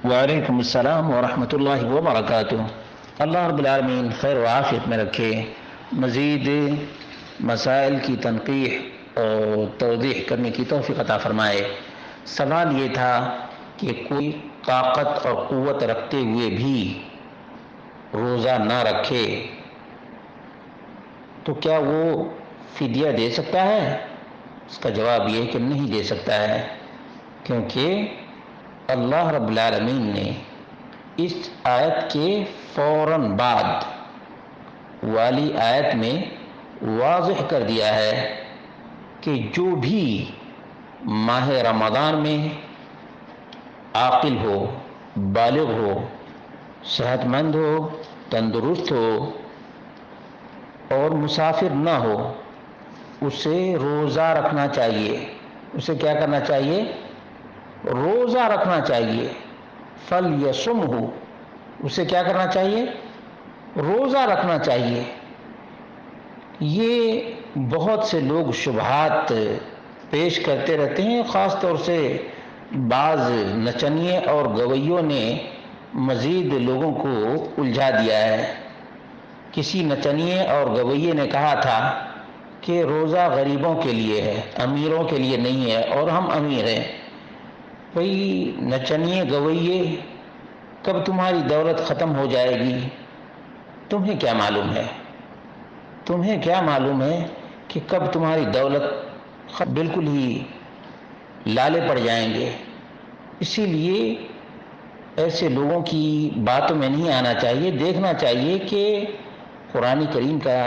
وعلیکم السلام ورحمۃ اللہ وبرکاتہ۔ اللہ رب العالمین خیر و عافیت میں رکھے، مزید مسائل کی تنقیح اور توضیح کرنے کی توفیق عطا فرمائے۔ سوال یہ تھا کہ کوئی طاقت اور قوت رکھتے ہوئے بھی روزہ نہ رکھے تو کیا وہ فدیہ دے سکتا ہے؟ اس کا جواب یہ ہے کہ نہیں دے سکتا ہے، کیونکہ اللہ رب العالمین نے اس آیت کے فوراً بعد والی آیت میں واضح کر دیا ہے کہ جو بھی ماہ رمضان میں عاقل ہو، بالغ ہو، صحت مند ہو، تندرست ہو اور مسافر نہ ہو، اسے روزہ رکھنا چاہیے۔ اسے کیا کرنا چاہیے؟ روزہ رکھنا چاہیے۔ فَلْيَصُمْهُ، اسے کیا کرنا چاہیے؟ روزہ رکھنا چاہیے۔ یہ بہت سے لوگ شبہات پیش کرتے رہتے ہیں، خاص طور سے بعض نچنیے اور گویوں نے مزید لوگوں کو الجھا دیا ہے۔ کسی نچنیے اور گویے نے کہا تھا کہ روزہ غریبوں کے لیے ہے، امیروں کے لیے نہیں ہے، اور ہم امیر ہیں۔ بھئی نچنیے گویے، کب تمہاری دولت ختم ہو جائے گی تمہیں کیا معلوم ہے؟ تمہیں کیا معلوم ہے کہ کب تمہاری دولت بالکل ہی لالے پڑ جائیں گے؟ اسی لیے ایسے لوگوں کی باتوں میں نہیں آنا چاہیے، دیکھنا چاہیے کہ قرآن کریم کا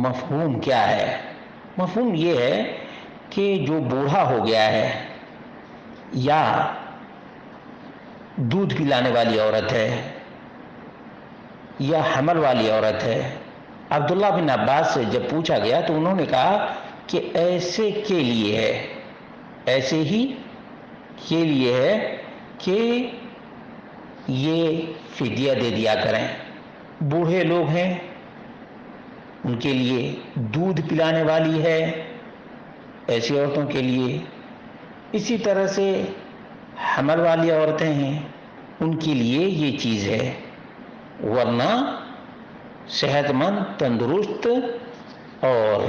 مفہوم کیا ہے۔ مفہوم یہ ہے کہ جو بوڑھا ہو گیا ہے یا دودھ پلانے والی عورت ہے یا حمل والی عورت ہے، عبداللہ بن عباس سے جب پوچھا گیا تو انہوں نے کہا کہ ایسے کے لیے ہے، ایسے ہی کے لیے ہے کہ یہ فدیہ دے دیا کریں۔ بوڑھے لوگ ہیں ان کے لیے، دودھ پلانے والی ہے ایسی عورتوں کے لیے، اسی طرح سے حمل والی عورتیں ہیں ان کے لیے یہ چیز ہے، ورنہ صحت مند، تندرست اور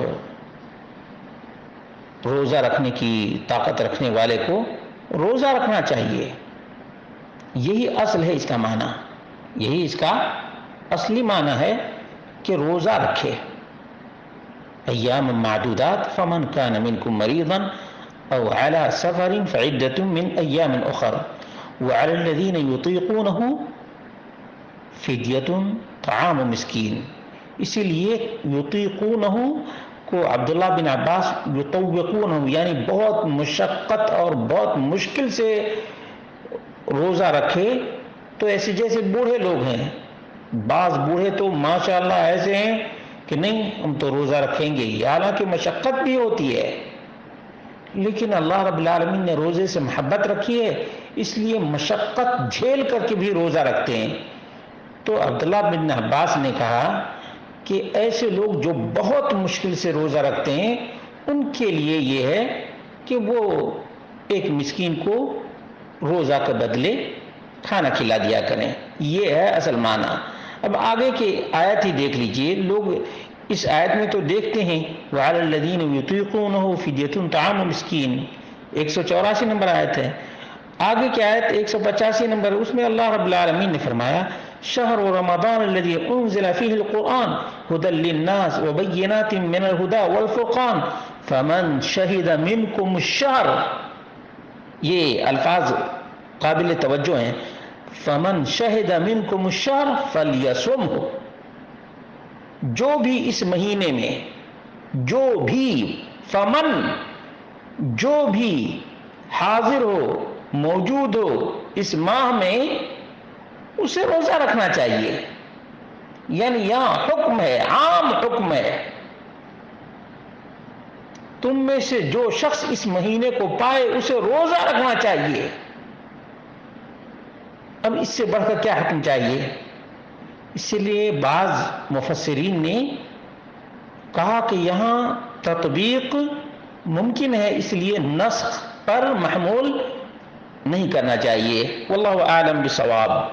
روزہ رکھنے کی طاقت رکھنے والے کو روزہ رکھنا چاہیے۔ یہی اصل ہے اس کا معنی، یہی اس کا اصلی معنی ہے کہ روزہ رکھے۔ ایام معدودات فمن کان منکم مریضا او علی سفر فعدۃ من ایام اخر وعلی الذین یطیقونہ فدیۃ طعام مسکین۔ اسی لیے یطیقونہ کو عبداللہ بن عباس یطوقونہ یعنی بہت مشقت اور بہت مشکل سے روزہ رکھے، تو ایسے جیسے بوڑھے لوگ ہیں، بعض بوڑھے تو ماشاءاللہ ایسے ہیں کہ نہیں ہم تو روزہ رکھیں گے، حالانکہ مشقت بھی ہوتی ہے، لیکن اللہ رب العالمین نے روزے سے محبت رکھی ہے، اس لیے مشقت جھیل کر کے بھی روزہ رکھتے ہیں۔ تو عبداللہ بن عباس نے کہا کہ ایسے لوگ جو بہت مشکل سے روزہ رکھتے ہیں ان کے لیے یہ ہے کہ وہ ایک مسکین کو روزہ کے بدلے کھانا کھلا دیا کریں۔ یہ ہے اصل معنی۔ اب آگے کی آیت ہی دیکھ لیجئے، لوگ اس آیت میں تو دیکھتے ہیں وَعَلَى الَّذِينَ يُطِيقُونَهُ فِدْيَةٌ طَعَامُ مِسْكِينٍ، 184 نمبر آیت ہے۔ آگے کی آیت 185 نمبر، اس میں اللہ رب العالمین نے فرمایا شہر رمضان الذي انزل فيه القرآن هدى للناس وبينات من الهدى والفرقان فمن شهد منكم الشهر، یہ الفاظ قابل توجہ ہیں، فمن شہد منکم الشہر فلیصمہ، جو بھی اس مہینے میں، جو بھی، فمن جو بھی حاضر ہو، موجود ہو اس ماہ میں، اسے روزہ رکھنا چاہیے۔ یعنی یہاں حکم ہے، عام حکم ہے، تم میں سے جو شخص اس مہینے کو پائے اسے روزہ رکھنا چاہیے۔ اب اس سے بڑھ کر کیا حکم چاہیے؟ اس لیے بعض مفسرین نے کہا کہ یہاں تطبیق ممکن ہے، اس لیے نسخ پر محمول نہیں کرنا چاہیے۔ واللہ اعلم بالصواب۔